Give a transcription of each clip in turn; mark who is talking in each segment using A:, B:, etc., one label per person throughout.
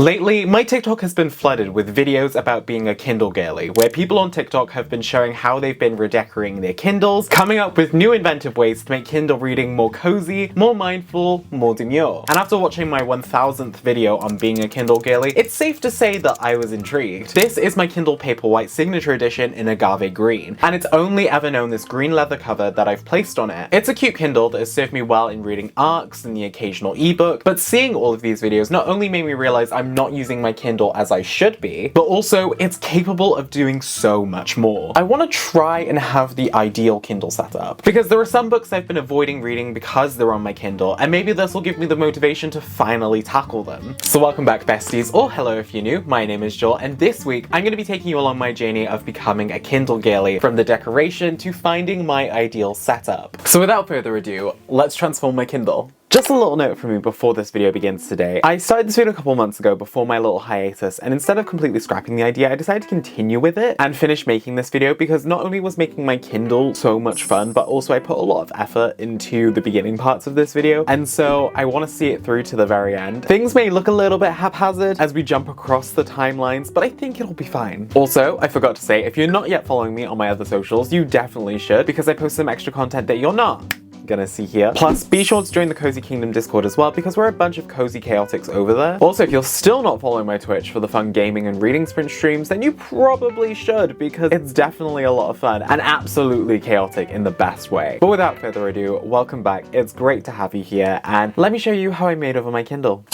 A: Lately, my TikTok has been flooded with videos about being a Kindle girly, where people on TikTok have been showing how they've been redecorating their Kindles, coming up with new inventive ways to make Kindle reading more cozy, more mindful, more demure. And after watching my 1000th video on being a Kindle girly, it's safe to say that I was intrigued. This is my Kindle Paperwhite Signature Edition in agave green, and it's only ever known this green leather cover that I've placed on it. It's a cute Kindle that has served me well in reading ARCs and the occasional ebook, but seeing all of these videos not only made me realize I'm not using my Kindle as I should be, but also it's capable of doing so much more. I want to try and have the ideal Kindle setup, because there are some books I've been avoiding reading because they're on my Kindle, and maybe this will give me the motivation to finally tackle them. So welcome back, besties, or hello if you're new. My name is Joel, and this week I'm going to be taking you along my journey of becoming a Kindle girly, from the decoration to finding my ideal setup. So without further ado, let's transform my Kindle. Just a little note from me before this video begins today. I started this video a couple months ago before my little hiatus, and instead of completely scrapping the idea, I decided to continue with it and finish making this video because not only was making my Kindle so much fun, but also I put a lot of effort into the beginning parts of this video, and so I want to see it through to the very end. Things may look a little bit haphazard as we jump across the timelines, but I think it'll be fine. Also, I forgot to say, if you're not yet following me on my other socials, you definitely should, because I post some extra content that you're not gonna see here. Plus, be sure to join the Cozy Kingdom Discord as well, because we're a bunch of cozy chaotics over there. Also, if you're still not following my Twitch for the fun gaming and reading sprint streams, then you probably should, because it's definitely a lot of fun and absolutely chaotic in the best way. But without further ado, welcome back. It's great to have you here, and let me show you how I made over my Kindle.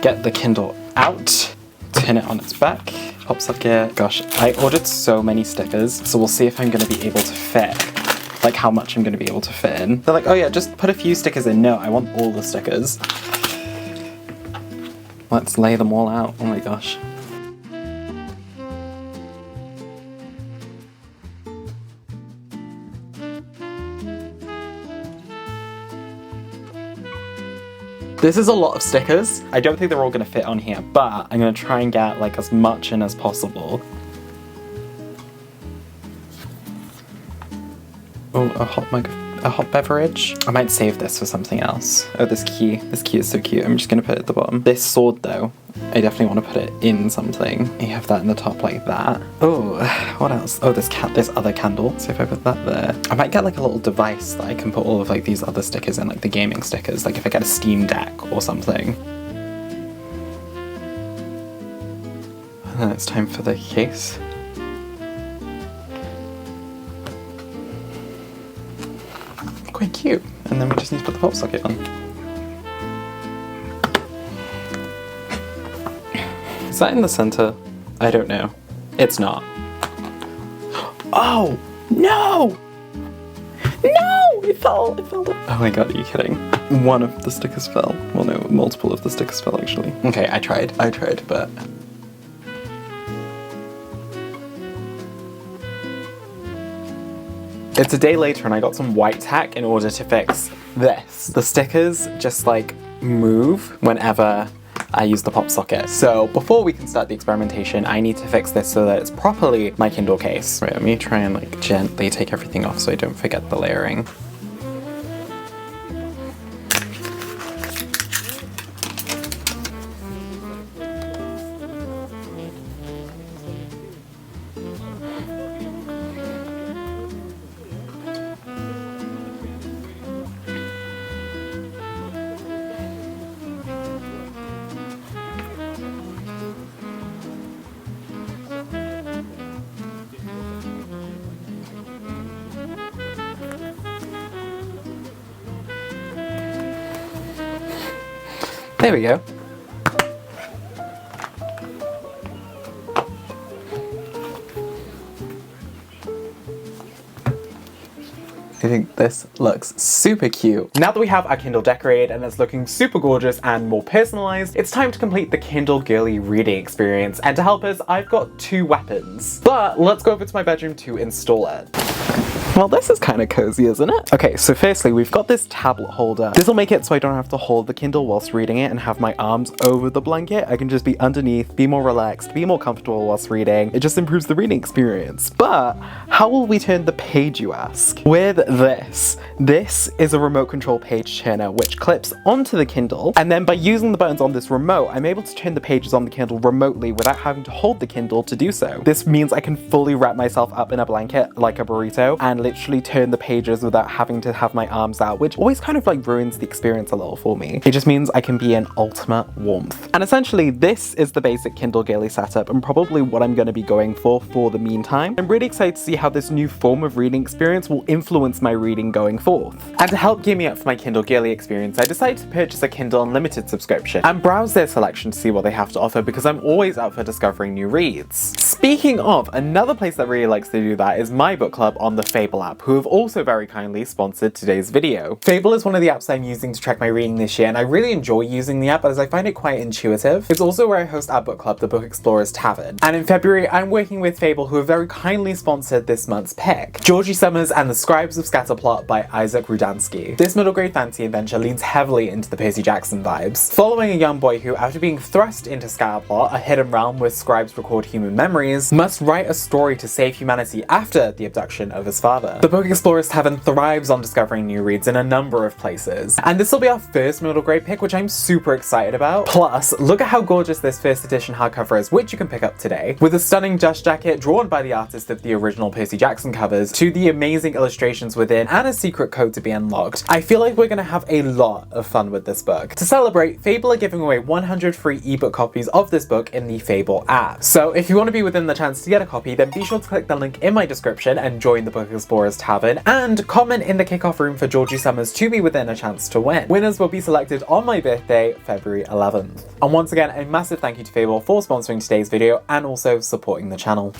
A: Get the Kindle out, turn it on its back, pop socket. Gosh, I ordered so many stickers, so we'll see if I'm gonna be able to fit, like how much I'm gonna be able to fit in. They're like, oh yeah, just put a few stickers in. No, I want all the stickers. Let's lay them all out. Oh my gosh. This is a lot of stickers. I don't think they're all gonna fit on here, but I'm gonna try and get like as much in as possible. Oh, a hot beverage. I might save this for something else. Oh, this key. This key is so cute. I'm just gonna put it at the bottom. This sword though, I definitely want to put it in something. You have that in the top like that. Oh, what else? Oh, this other candle. So if I put that there, I might get like a little device that I can put all of like these other stickers in, like the gaming stickers. Like if I get a Steam Deck or something. And then it's time for the case. Quite cute. And then we just need to put the pop socket on. Is that in the center? I don't know. It's not. Oh, no! No! It fell. Oh my god, are you kidding? One of the stickers fell. Well, no, multiple of the stickers fell actually. Okay, I tried, but it's a day later and I got some white tack in order to fix this. The stickers just like move whenever I use the pop socket. So before we can start the experimentation, I need to fix this so that it's properly my Kindle case. Right, let me try and like gently take everything off so I don't forget the layering. There we go. I think this looks super cute. Now that we have our Kindle decorated and it's looking super gorgeous and more personalized, it's time to complete the Kindle girly reading experience. And to help us, I've got two weapons. But let's go over to my bedroom to install it. Well, this is kind of cozy, isn't it? Okay, so firstly, we've got this tablet holder. This will make it so I don't have to hold the Kindle whilst reading it and have my arms over the blanket. I can just be underneath, be more relaxed, be more comfortable whilst reading. It just improves the reading experience. But how will we turn the page, you ask? With this. This is a remote control page turner which clips onto the Kindle, and then by using the buttons on this remote, I'm able to turn the pages on the Kindle remotely without having to hold the Kindle to do so. This means I can fully wrap myself up in a blanket like a burrito and literally turn the pages without having to have my arms out, which always kind of like ruins the experience a little for me. It just means I can be in ultimate warmth. And essentially, this is the basic Kindle girly setup and probably what I'm going to be going for the meantime. I'm really excited to see how this new form of reading experience will influence my reading going forth. And to help gear me up for my Kindle girly experience, I decided to purchase a Kindle Unlimited subscription and browse their selection to see what they have to offer because I'm always up for discovering new reads. Speaking of, another place that really likes to do that is my book club on the Fable app, who have also very kindly sponsored today's video. Fable is one of the apps I'm using to track my reading this year, and I really enjoy using the app as I find it quite intuitive. It's also where I host our book club, the Book Explorers Tavern. And in February, I'm working with Fable, who have very kindly sponsored this month's pick, Georgie Summers and the Scribes of Scatterplot by Isaac Rudansky. This middle grade fantasy adventure leans heavily into the Percy Jackson vibes, following a young boy who, after being thrust into Scatterplot, a hidden realm where scribes record human memories, must write a story to save humanity after the abduction of his father. The Book Explorers Tavern thrives on discovering new reads in a number of places, and this will be our first middle grade pick, which I'm super excited about. Plus, look at how gorgeous this first edition hardcover is, which you can pick up today, with a stunning dust jacket drawn by the artist of the original Percy Jackson covers, to the amazing illustrations within and a secret code to be unlocked. I feel like we're gonna have a lot of fun with this book. To celebrate, Fable are giving away 100 free ebook copies of this book in the Fable app. So if you want to be within the chance to get a copy, then be sure to click the link in my description and join the Book Explorers Tavern, and comment in the kickoff room for Georgie Summers to be within a chance to win. Winners will be selected on my birthday, February 11th. And once again, a massive thank you to Fable for sponsoring today's video and also supporting the channel.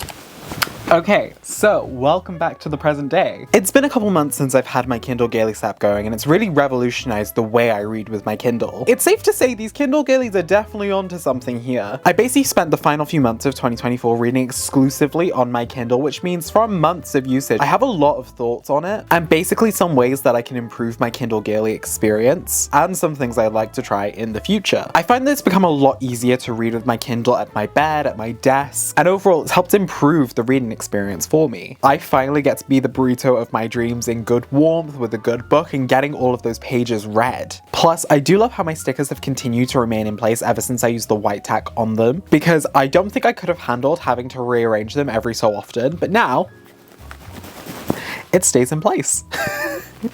A: Okay, so welcome back to the present day. It's been a couple months since I've had my Kindle girly app going, and it's really revolutionized the way I read with my Kindle. It's safe to say these Kindle girlies are definitely onto something here. I basically spent the final few months of 2024 reading exclusively on my Kindle, which means from months of usage, I have a lot of thoughts on it, and basically some ways that I can improve my Kindle girly experience, and some things I'd like to try in the future. I find that it's become a lot easier to read with my Kindle at my bed, at my desk, and overall it's helped improve the reading experience for me. I finally get to be the burrito of my dreams in good warmth with a good book and getting all of those pages read. Plus, I do love how my stickers have continued to remain in place ever since I used the white tack on them, because I don't think I could have handled having to rearrange them every so often, but now it stays in place.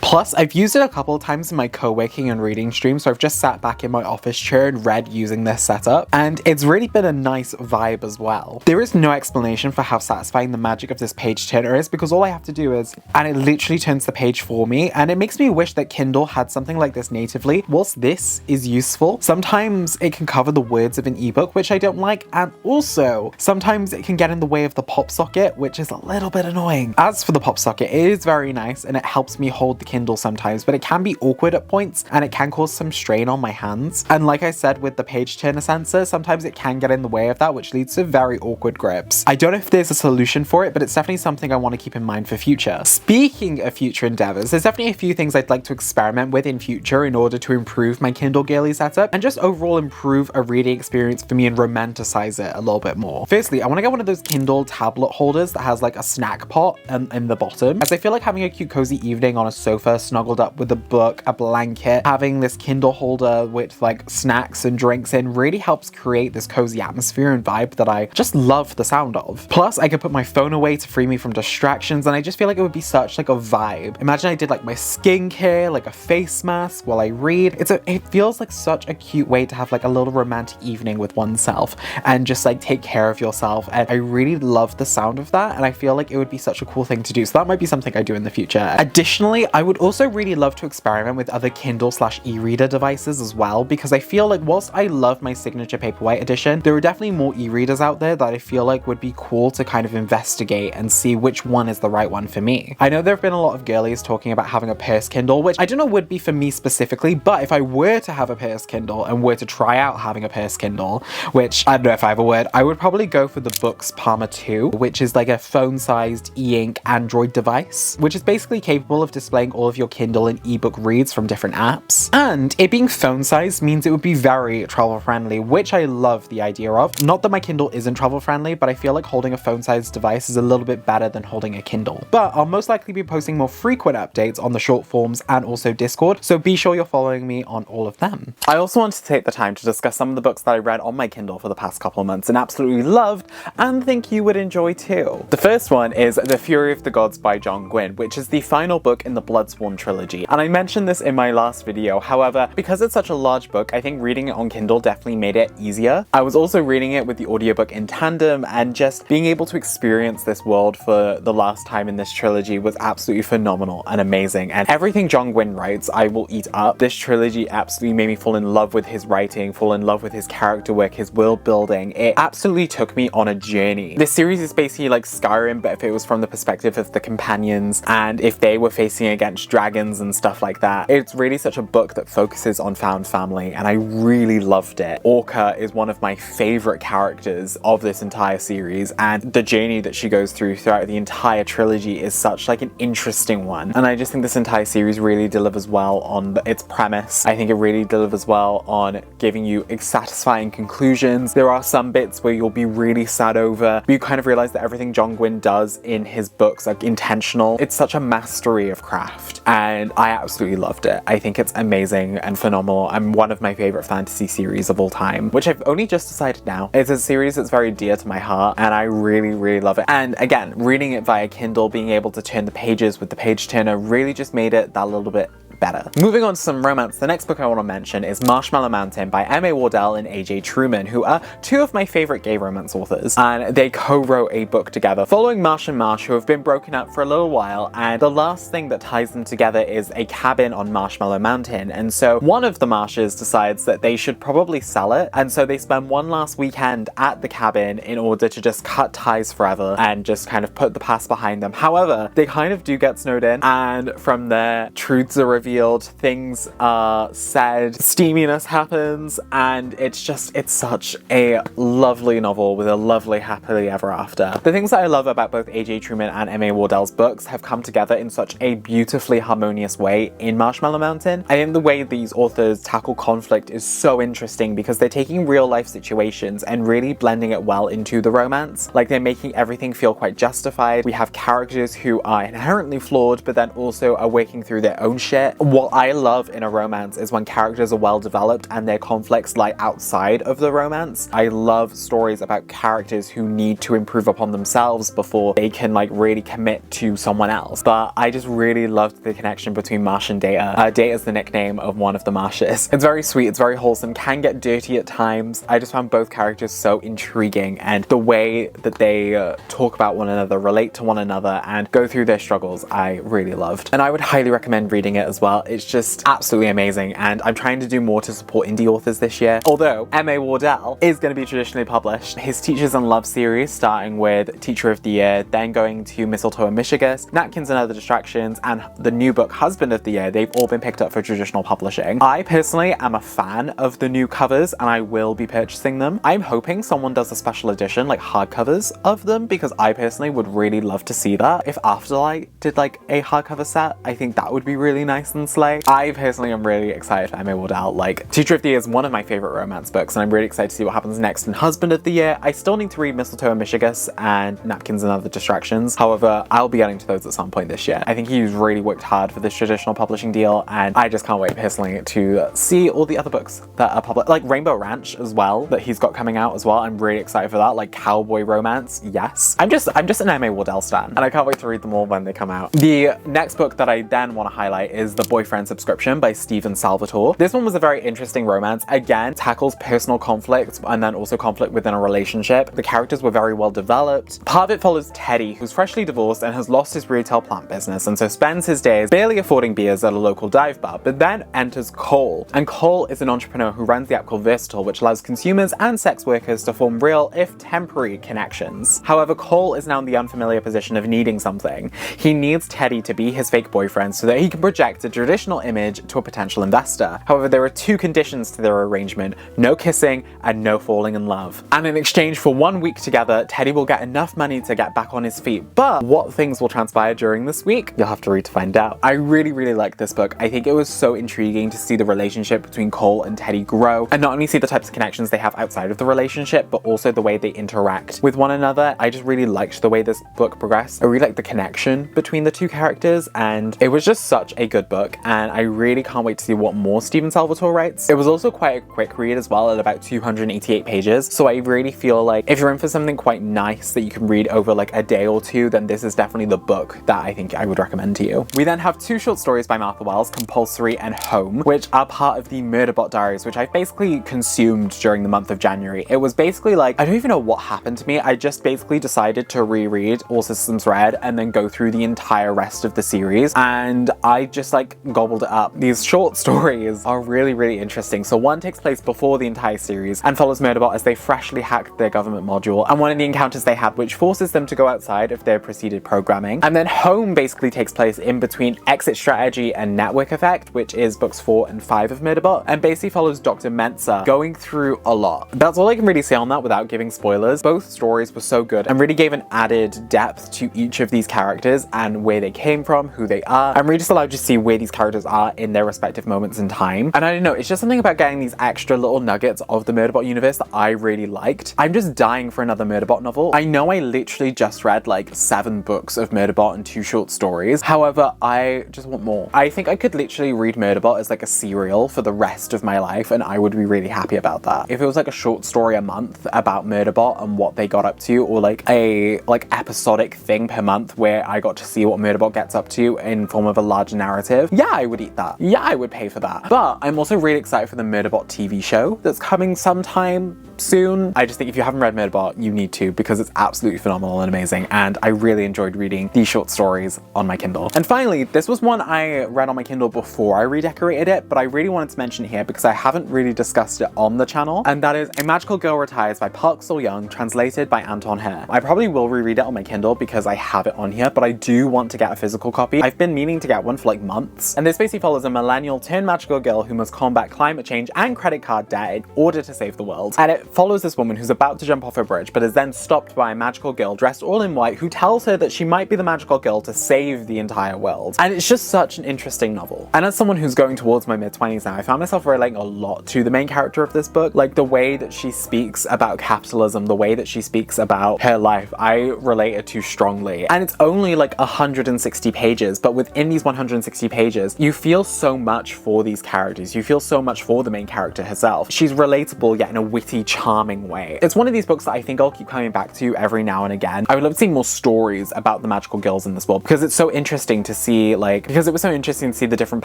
A: Plus, I've used it a couple of times in my co-working and reading streams, so I've just sat back in my office chair and read using this setup, and it's really been a nice vibe as well. There is no explanation for how satisfying the magic of this page turner is, because all I have to do is, and it literally turns the page for me, and it makes me wish that Kindle had something like this natively. Whilst this is useful, sometimes it can cover the words of an ebook, which I don't like, and also sometimes it can get in the way of the pop socket, which is a little bit annoying. As for the pop socket, it is very nice and it helps me hold the Kindle sometimes, but it can be awkward at points and it can cause some strain on my hands. And like I said with the page turner sensor, sometimes it can get in the way of that, which leads to very awkward grips. I don't know if there's a solution for it, but it's definitely something I want to keep in mind for future. Speaking of future endeavors, there's definitely a few things I'd like to experiment with in future in order to improve my Kindle girly setup and just overall improve a reading experience for me and romanticize it a little bit more. Firstly, I want to get one of those Kindle tablet holders that has like a snack pot in the bottom, as I feel like having a cute cozy evening on a sofa snuggled up with a book, a blanket, having this Kindle holder with like snacks and drinks in really helps create this cozy atmosphere and vibe that I just love the sound of. Plus, I could put my phone away to free me from distractions, and I just feel like it would be such like a vibe. Imagine I did like my skincare, like a face mask while I read. It feels like such a cute way to have like a little romantic evening with oneself and just like take care of yourself, and I really love the sound of that, and I feel like it would be such a cool thing to do, so that might be something I do in the future. Additionally, I would also really love to experiment with other Kindle/e-reader devices as well, because I feel like whilst I love my signature Paperwhite edition, there are definitely more e-readers out there that I feel like would be cool to kind of investigate and see which one is the right one for me. I know there have been a lot of girlies talking about having a purse Kindle, which I don't know would be for me specifically, but if I were to have a purse Kindle and were to try out having a purse Kindle, which I don't know if I have a word, I would probably go for the Books Palmer 2, which is like a phone-sized e-ink Android device, which is basically capable of displaying all of your Kindle and ebook reads from different apps. And it being phone-sized means it would be very travel-friendly, which I love the idea of. Not that my Kindle isn't travel-friendly, but I feel like holding a phone-sized device is a little bit better than holding a Kindle. But I'll most likely be posting more frequent updates on the short forms and also Discord, so be sure you're following me on all of them. I also wanted to take the time to discuss some of the books that I read on my Kindle for the past couple of months and absolutely loved and think you would enjoy too. The first one is The Fury of the Gods by John Gwynne, which is the final book in the Bloodsworn trilogy. And I mentioned this in my last video, however, because it's such a large book, I think reading it on Kindle definitely made it easier. I was also reading it with the audiobook in tandem, and just being able to experience this world for the last time in this trilogy was absolutely phenomenal and amazing. And everything John Gwynne writes, I will eat up. This trilogy absolutely made me fall in love with his writing, fall in love with his character work, his world building. It absolutely took me on a journey. This series is basically like Skyrim, but if it was from the perspective of the companions and if they were facing against dragons and stuff like that. It's really such a book that focuses on found family, and I really loved it. Orca is one of my favorite characters of this entire series, and the journey that she goes through throughout the entire trilogy is such like an interesting one. And I just think this entire series really delivers well on its premise. I think it really delivers well on giving you satisfying conclusions. There are some bits where you'll be really sad over, but you kind of realize that everything John Gwynne does in his books are intentional. It's such a mastery of craft, and I absolutely loved it. I think it's amazing and phenomenal, and one of my favorite fantasy series of all time, which I've only just decided now. It's a series that's very dear to my heart, and I really, really love it. And again, reading it via Kindle, being able to turn the pages with the page turner really just made it that little bit better. Moving on to some romance, the next book I want to mention is Marshmallow Mountain by M.A. Wardell and A.J. Truman, who are two of my favorite gay romance authors, and they co-wrote a book together following Marsh and Marsh, who have been broken up for a little while, and the last thing that ties them together is a cabin on Marshmallow Mountain. And so one of the Marshes decides that they should probably sell it, and so they spend one last weekend at the cabin in order to just cut ties forever and just kind of put the past behind them. However, they kind of do get snowed in, and from there, truths are revealed, things are said, steaminess happens, and it's such a lovely novel with a lovely happily ever after. The things that I love about both A.J. Truman and M.A. Wardell's books have come together in such a beautifully harmonious way in Marshmallow Mountain. I think the way these authors tackle conflict is so interesting because they're taking real life situations and really blending it well into the romance. Like, they're making everything feel quite justified. We have characters who are inherently flawed, but then also are working through their own shit. What I love in a romance is when characters are well developed and their conflicts lie outside of the romance. I love stories about characters who need to improve upon themselves before they can like really commit to someone else. But I just really loved the connection between Marsh and Data. Data is the nickname of one of the Marshes. It's very sweet, it's very wholesome, can get dirty at times. I just found both characters so intriguing, and the way that they talk about one another, relate to one another, and go through their struggles, I really loved. And I would highly recommend reading it as well. It's just absolutely amazing, and I'm trying to do more to support indie authors this year. Although M.A. Wardell is going to be traditionally published. His Teachers in Love series, starting with Teacher of the Year, then going to Mistletoe and Mischigas, Napkins and Other Distractions, and the new book Husband of the Year, they've all been picked up for traditional publishing. I personally am a fan of the new covers, and I will be purchasing them. I'm hoping someone does a special edition, like hardcovers of them, because I personally would really love to see that. If Afterlight did like a hardcover set, I think that would be really nice and slay. I personally am really excited for M.A. Wardell. Like, Teacher of the Year is one of my favorite romance books, and I'm really excited to see what happens next in Husband of the Year. I still need to read Mistletoe and Mischigas and Napkins and Other Distractions. However, I'll be getting to those at some point this year. I think he's really worked hard for this traditional publishing deal, and I just can't wait personally to see all the other books that are published, like Rainbow Ranch as well, that he's got coming out as well. I'm really excited for that. Like cowboy romance, yes. I'm just an M.A. Wardell stan, and I can't wait to read them all when they come out. The next book that I then want to highlight is The Boyfriend Subscription by Stephen Salvatore. This one was a very interesting romance. Again, tackles personal conflict and then also conflict within a relationship. The characters were very well developed. Part of it follows Teddy, who's freshly divorced and has lost his retail plant business, and so spends his days barely affording beers at a local dive bar, but then enters Cole. And Cole is an entrepreneur who runs the app called Versatile, which allows consumers and sex workers to form real, if temporary, connections. However, Cole is now in the unfamiliar position of needing something. He needs Teddy to be his fake boyfriend so that he can project a traditional image to a potential investor. However, there are two conditions to their arrangement: no kissing and no falling in love. And in exchange for 1 week together, Teddy will get enough money to get back on his feet. But what things will transpire during this week? You'll have to read to find out. I really liked this book. I think it was so intriguing to see the relationship between Cole and Teddy grow, and not only see the types of connections they have outside of the relationship, but also the way they interact with one another. I just really liked the way this book progressed. I really liked the connection between the two characters, and it was just such a good book, and I really can't wait to see what more Stephen Salvatore writes. It was also quite a quick read as well, at about 288 pages, so I really feel like if you're in for something quite nice that you can read over like a day or two, then this is definitely the book that I think I would recommend to you. We then have two short stories by Martha Wells, Compulsory and Home, which are part of the Murderbot Diaries, which I've basically consumed during the month of January. It was basically like, I don't even know what happened to me. I just basically decided to reread All Systems Red and then go through the entire rest of the series, and I just like gobbled it up. These short stories are really interesting. So one takes place before the entire series and follows Murderbot as they freshly hacked their government module and one of the encounters they have, which forces them to go outside of their preceded programming. And then Home basically takes place in between Exit Strategy and Network Effect, which is books 4 and 5 of Murderbot, and basically follows Dr. Mensa going through a lot. That's all I can really say on that without giving spoilers. Both stories were so good and really gave an added depth to each of these characters and where they came from, who they are, and really just allowed you to see where these characters are in their respective moments in time. And I don't know, it's just something about getting these extra little nuggets of the Murderbot universe that I really liked. I'm just dying for another Murderbot novel. I know I literally just read like 7 books of Murderbot and 2 short stories. However, I just want more. I think I could literally read Murderbot as like a serial for the rest of my life, and I would be really happy about that. If it was like a short story a month about Murderbot and what they got up to, or like a episodic thing per month where I got to see what Murderbot gets up to in form of a larger narrative, yeah, I would eat that. Yeah, I would pay for that. But I'm also really excited for the Murderbot TV show that's coming sometime soon. I just think if you haven't read Murderbot, you need to, because it's absolutely phenomenal and amazing, and I really enjoyed reading these short stories on my Kindle. And finally, this was one I read on my Kindle before I redecorated it, but I really wanted to mention it here because I haven't really discussed it on the channel, and that is A Magical Girl Retires by Park So-young, translated by Anton Hare. I probably will reread it on my Kindle because I have it on here, but I do want to get a physical copy. I've been meaning to get one for like months, and this basically follows a millennial turned magical girl who must combat climate change and credit card debt in order to save the world. And it follows this woman who's about to jump off a bridge but is then stopped by a magical girl dressed all in white who tells her that she might be the magical girl to save the entire world. And it's just such an interesting novel. And as someone who's going towards my mid-20s now, I found myself relating a lot to the main character of this book. Like the way that she speaks about capitalism, the way that she speaks about her life, I related to strongly. And it's only like 160 pages, but within these 160 pages, you feel so much for these characters. You feel so much for the main character herself. She's relatable, yet in a witty, charming way. It's one of these books that I think I'll keep coming back to every now and again. I would love to see more stories about the magical girls in this world, because it's so interesting to see, because it was so interesting to see the different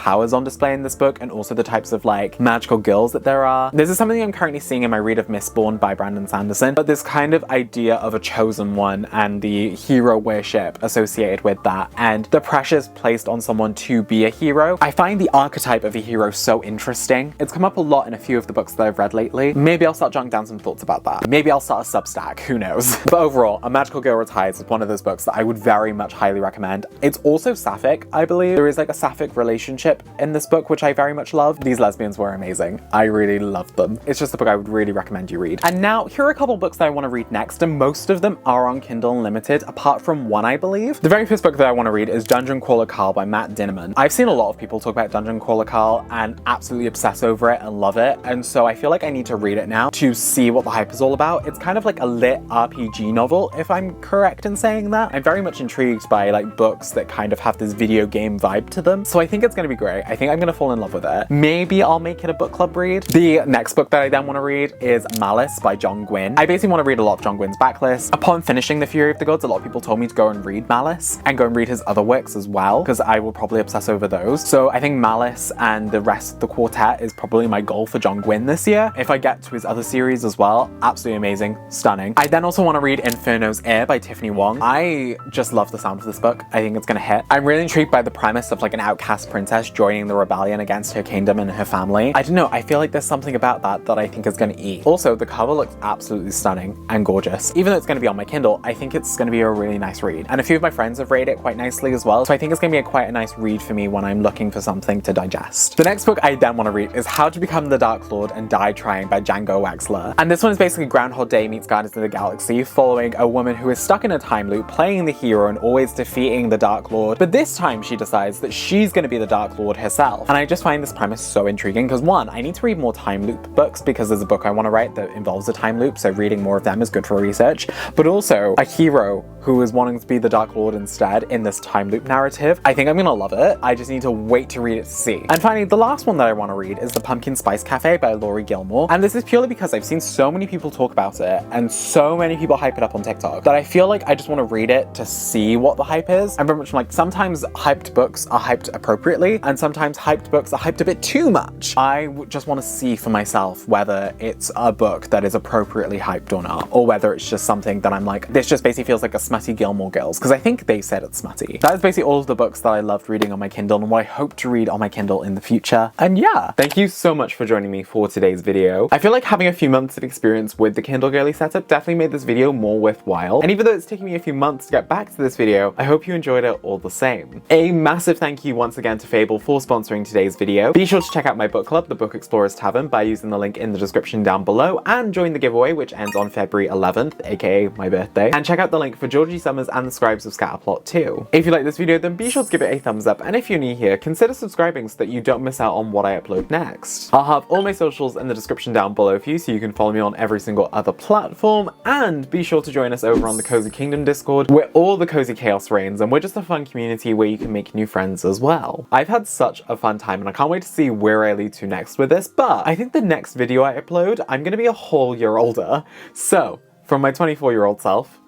A: powers on display in this book, and also the types of magical girls that there are. This is something I'm currently seeing in my read of Mistborn by Brandon Sanderson, but this kind of idea of a chosen one and the hero worship associated with that, and the pressures placed on someone to be a hero. I find the archetype of a hero so interesting. It's come up a lot in a few of the books that I've read lately. Maybe I'll start jotting down some thoughts about that. Maybe I'll start a Substack, who knows. But overall, A Magical Girl Retires is one of those books that I would very much highly recommend. It's also sapphic, I believe. There is like a sapphic relationship in this book, which I very much love. These lesbians were amazing. I really loved them. It's just a book I would really recommend you read. And now, here are a couple books that I want to read next, and most of them are on Kindle Unlimited, apart from one, I believe. The very first book that I want to read is Dungeon Crawler Carl by Matt Dinneman. I've seen a lot of people talk about Dungeon Crawler Carl and absolutely obsess over it and love it, and so I feel like I need to read it now to see what the hype is all about. It's kind of like a lit RPG novel, if I'm correct in saying that. I'm very much intrigued by like books that kind of have this video game vibe to them, so I think it's gonna be great. I think I'm gonna fall in love with it. Maybe I'll make it a book club read. The next book that I then want to read is Malice by John Gwynne. I basically want to read a lot of John Gwynne's backlist. Upon finishing The Fury of the Gods, a lot of people told me to go and read Malice and go and read his other works as well, because I will probably obsess over those. So I think Malice and the rest of the quartet is probably my goal for John Gwynne this year. If I get to his other series as well, absolutely amazing, stunning. I then also want to read Inferno's Heir by Tiffany Wong. I just love the sound of this book. I think it's gonna hit. I'm really intrigued by the premise of like an outcast princess joining the rebellion against her kingdom and her family. I don't know, I feel like there's something about that I think is gonna eat. Also, the cover looks absolutely stunning and gorgeous. Even though it's gonna be on my Kindle, I think it's gonna be a really nice read. And a few of my friends have rated it quite nicely as well, so I think it's gonna be quite a nice read for me when I'm looking for something to digest. The next book I then want to read is How to Become the Dark Lord and Die Trying by Django Wexler. And this one is basically Groundhog Day meets Guardians of the Galaxy, following a woman who is stuck in a time loop, playing the hero and always defeating the Dark Lord. But this time she decides that she's gonna be the Dark Lord herself. And I just find this premise so intriguing because one, I need to read more time loop books because there's a book I want to write that involves a time loop, so reading more of them is good for research. But also a hero who is wanting to be the Dark Lord instead in this time loop narrative. I think I'm gonna love it. I just need to wait to read it to see. And finally, the last one that I want to read is The Pumpkin Spice Cafe by Laurie Gilmore. And this is purely because I've seen so many people talk about it and so many people hype it up on TikTok that I feel like I just want to read it to see what the hype is. I'm very much like, sometimes hyped books are hyped appropriately and sometimes hyped books are hyped a bit too much. I just want to see for myself whether it's a book that is appropriately hyped or not, or whether it's just something that I'm like, this just basically feels like a smutty Gilmore Girls, because I think they said it's smutty. That is basically all of the books that I loved reading on my Kindle and what I hope to read on my Kindle in the future. And yeah, thank you so much for joining me for today's video. I feel like having a few months of experience with the Kindle girly setup definitely made this video more worthwhile. And even though it's taking me a few months to get back to this video, I hope you enjoyed it all the same. A massive thank you once again to Fable for sponsoring today's video. Be sure to check out my book club, the Book Explorers Tavern, by using the link in the description down below, and join the giveaway, which ends on February 11th, aka my birthday. And check out the link for Georgie Summers and the Scribes of Scatterplot too. If you like this video, then be sure to give it a thumbs up, and if you're new here, consider subscribing so that you don't miss out on what I upload next. I'll have all my socials in the description down below for you, so you can follow me on every single other platform, and be sure to join us over on the Cozy Kingdom Discord, where all the cozy chaos reigns, and we're just a fun community where you can make new friends as well. I've had such a fun time, and I can't wait to see where I lead to next with this, but I think the next video I upload, I'm gonna be a whole year older. So, from my 24-year-old self,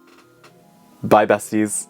A: bye besties.